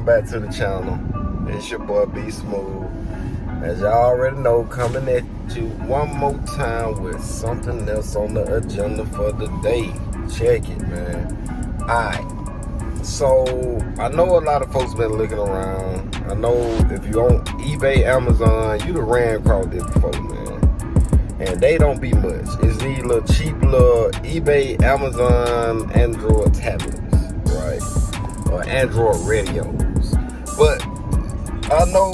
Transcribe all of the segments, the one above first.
back to the channel. It's your boy B Smooth. As y'all already know, coming at you one more time with something else on the agenda for the day. Check it, man. Alright, so I know a lot of folks been looking around. I know if you on eBay, Amazon, you done ran across this before, man. And they don't be much. It's these little cheap little eBay, Amazon, Android tablets, right? Or Android radios. But I know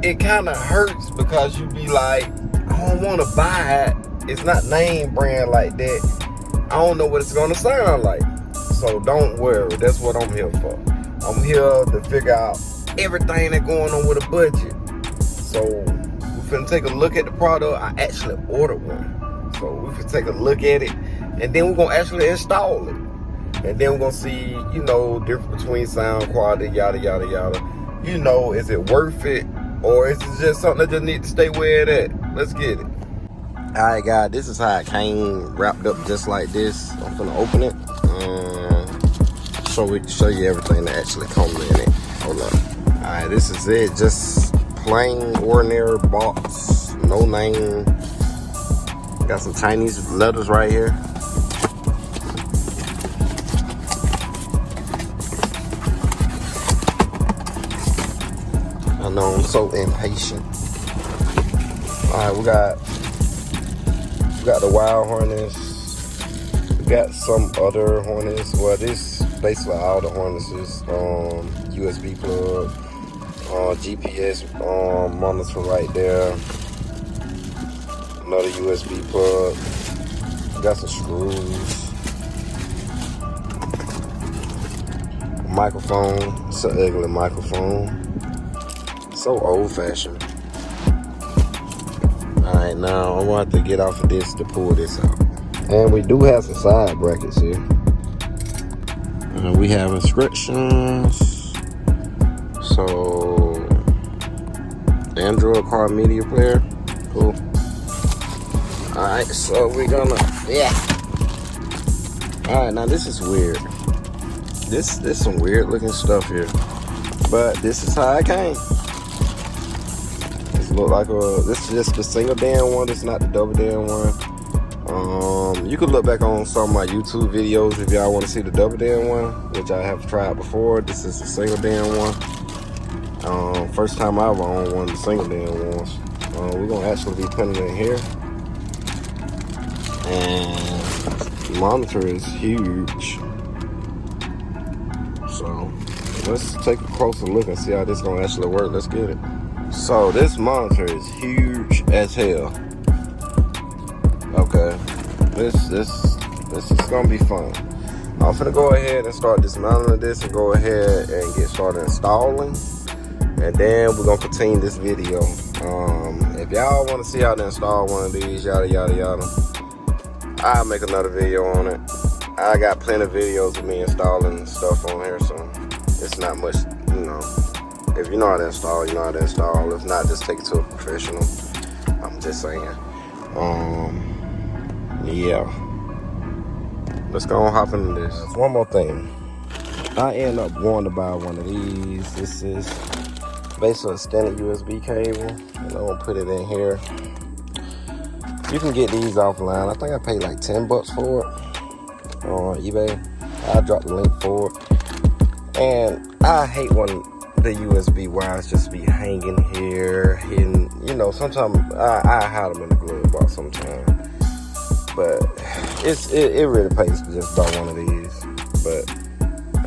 it kind of hurts because you be like, I don't want to buy it. It's not name brand like that. I don't know what it's going to sound like. So don't worry. That's what I'm here for. I'm here to figure out everything that's going on with a budget. So we're finna take a look at the product. I actually ordered one. So we're finna take a look at it. And then we're going to actually install it. And then we're going to see, you know, difference between sound quality, yada, yada, yada. You know, is it worth it? Or is it just something that just need to stay where it at? Let's get it. Alright, guys, this is how it came wrapped up just like this. I'm gonna open it and show you everything that actually comes in it. Hold up. Alright, this is it. Just plain, ordinary box. No name. Got some Chinese letters right here. I know I'm so impatient. Alright, we got the wild harness. We got some other harness. Well, this basically all the harnesses. USB plug, GPS monitor right there. Another USB plug. We got some screws. Microphone. It's an ugly microphone. So old-fashioned. Alright, now I'm gonna have to get off of this to pull this out. And we do have some side brackets here. We have instructions. So, Android car media player. Cool. Alright, so we're gonna, yeah. Alright, now this is weird. This some weird looking stuff here. But this is how it came. Look like this is just the single Dan one. This is not the double Dan one. You could look back on some of my YouTube videos if y'all want to see the double Dan one, which I have tried before. This is the single Dan one. First time I ever owned one of the single Dan ones. We're gonna actually be putting it in here, and the monitor is huge. So let's take a closer look and see how this is gonna actually work. Let's get it. So this monitor is huge as hell. Okay, this is gonna be fun. I'm finna go ahead and start dismantling this and go ahead and get started installing, and then we're gonna continue this video. If y'all want to see how to install one of these, yada yada yada, I'll make another video on it. I got plenty of videos of me installing stuff on here, so it's not much, you know. If you know how to install, you know how to install. If not, just take it to a professional. I'm just saying. Yeah. Let's go and hop into this. One more thing. I end up going to buy one of these. This is basically a standard USB cable. And I'm gonna put it in here. You can get these offline. I think I paid like 10 bucks for it on eBay. I dropped the link for it. And I hate when the USB wires just be hanging here, hidden. You know, sometimes I hide them in the glove box sometimes. But it really pays to just buy one of these. But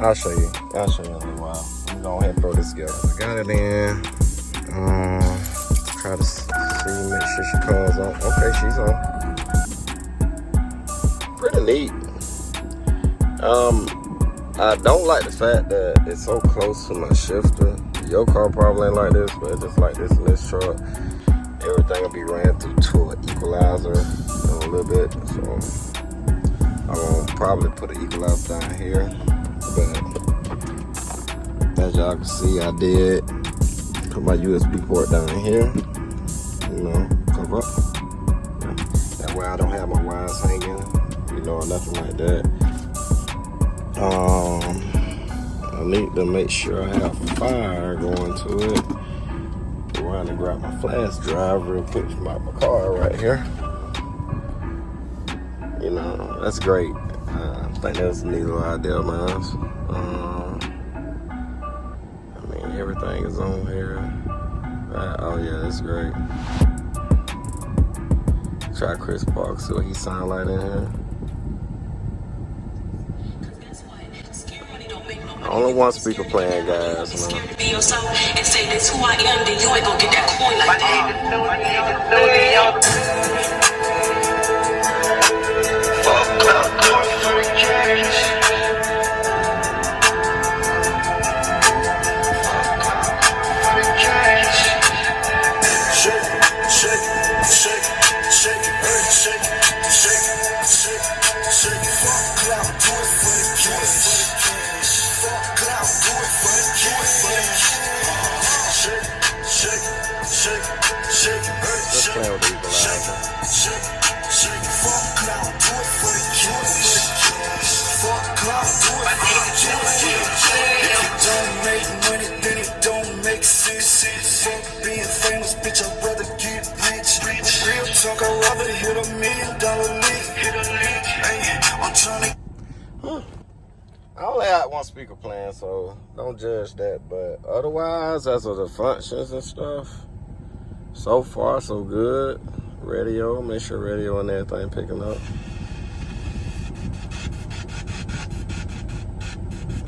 I'll show you in a little while. I'm gonna go ahead and throw this together. I got it in. Try to see, make sure she comes on. Okay, she's on. Pretty neat. I don't like the fact that it's so close to my shifter. Your car probably ain't like this, but just like this in this truck, everything will be ran through to an equalizer a little bit. So I'm gonna probably put an equalizer down here. But as y'all can see, I did put my USB port down here. You know, cover up. Yeah. That way I don't have my wires hanging, you know, or nothing like that. I need to make sure I have fire going to it. Go around and grab my flash drive real quick from my car right here. You know, that's great. I think that's a neat little idea, man. I mean, everything is on here. Oh yeah, that's great. Try Chris Park, see what he sound like in here. Only one speaker playing, guys. And say that's who I am, then you ain't gonna get that coin like that. Fuck up, do it for the cash. For the cash. Shake it, shake it, shake it, shake it, shake it, shake it, shake it, shake it. Fuck clout, do it for the cash. Fuck clout, do it for the cash. Shake it, shake it, shake it, shake it, shake it, shake it, shake it. Fuck clout, do it for the cash. Fuck clout, do it for the cash. If it don't make money, then it don't make sense. Fuck being famous, bitch, I'd rather get rich. Real talk, I'd rather hit $1 million lick. I'm trying to. I only had one speaker playing, so don't judge that. But otherwise, as of the functions and stuff, so far so good. Radio, make sure radio and everything picking up.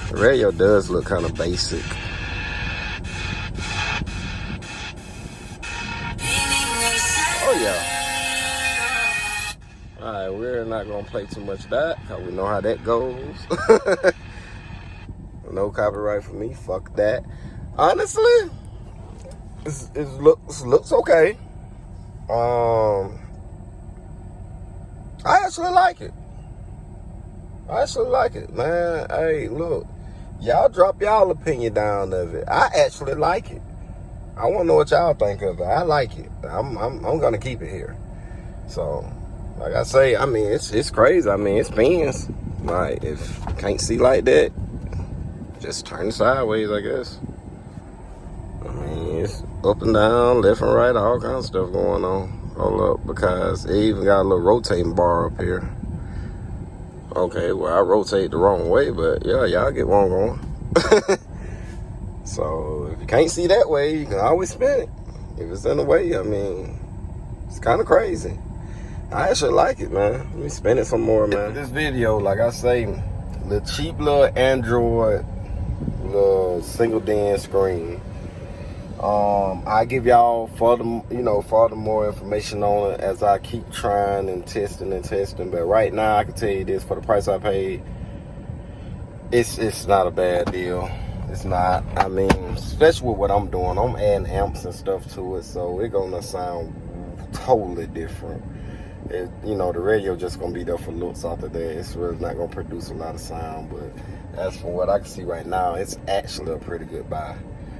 The radio does look kind of basic. Oh yeah. Alright, we're not gonna play too much of that, cause we know how that goes. No copyright for me, fuck that. Honestly, it looks okay. I actually like it. Man. Hey, look, y'all drop y'all opinion down of it. I actually like it. I want to know what y'all think of it. I like it. I'm gonna keep it here. So, like I say, I mean, it's crazy. I mean, it's Benz. Like, if you can't see like that, just turn sideways, I guess. I mean, it's up and down, left and right, all kinds of stuff going on. Hold up, because it even got a little rotating bar up here. Okay, well, I rotate the wrong way, but yeah, y'all get where I'm going. So, if you can't see that way, you can always spin it. If it's in the way, I mean, it's kind of crazy. I actually like it, man. Let me spin it some more, man. This video, like I say, the cheap little Android, little single DIN screen. I give y'all further more information on it as I keep trying and testing. But right now, I can tell you this: for the price I paid, it's not a bad deal. It's not. I mean, especially with what I'm doing, I'm adding amps and stuff to it, so it's gonna sound totally different. The radio just gonna be there for looks after that. It's really not gonna produce a lot of sound, but as for what I can see right now, it's actually a pretty good buy.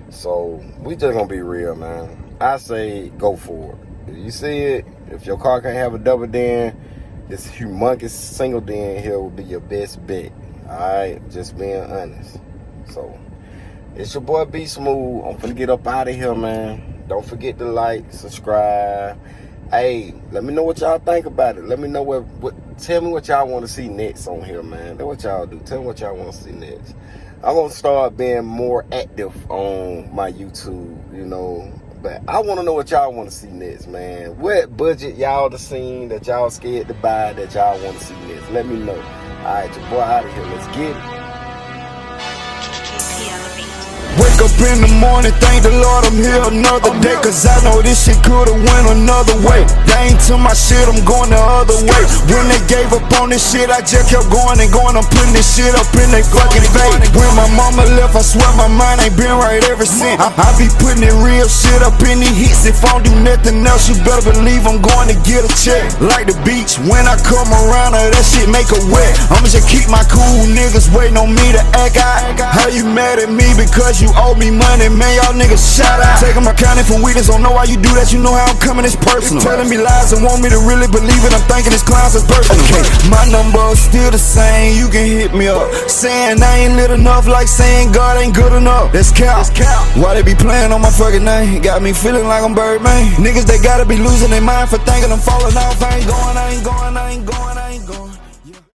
So we just gonna be real, man. I say go for it. If you see it, if your car can't have a double DIN, this humongous single DIN here will be your best bet. Alright, just being honest. So it's your boy B Smooth. I'm finna get up out of here, man. Don't forget to like, subscribe. Hey, let me know what y'all think about it. Let me know tell me what y'all want to see next on here, man. That's what y'all do. Tell me what y'all want to see next. I'm going to start being more active on my YouTube, But I want to know what y'all want to see next, man. What budget y'all done seen that y'all scared to buy that y'all want to see next? Let me know. All right, your boy out of here. Let's get it. Wake up in the morning, thank the Lord I'm here another day. Cause I know this shit could've went another way. They ain't to my shit, I'm going the other way. When they gave up on this shit, I just kept going and going. I'm putting this shit up in they fucking face. When my mama left, I swear my mind ain't been right ever since. I be putting that real shit up in these hits. If I don't do nothing else, you better believe I'm going to get a check. Like the beach, when I come around her, that shit make her wet. I'ma just keep my cool niggas waiting on me to act out. How you mad at me because you owe owe me money, man, y'all niggas shout out. Taking my county for weakness, don't know why you do that, you know how I'm coming, it's personal. Telling me lies and want me to really believe it, I'm thinking it's clowns, it's personal. Okay, my number's still the same, you can hit me up. Saying I ain't lit enough, like saying God ain't good enough. That's cap. Why they be playing on my fucking name? Got me feeling like I'm Birdman. Niggas, they gotta be losing their mind for thinking I'm falling off. I ain't going.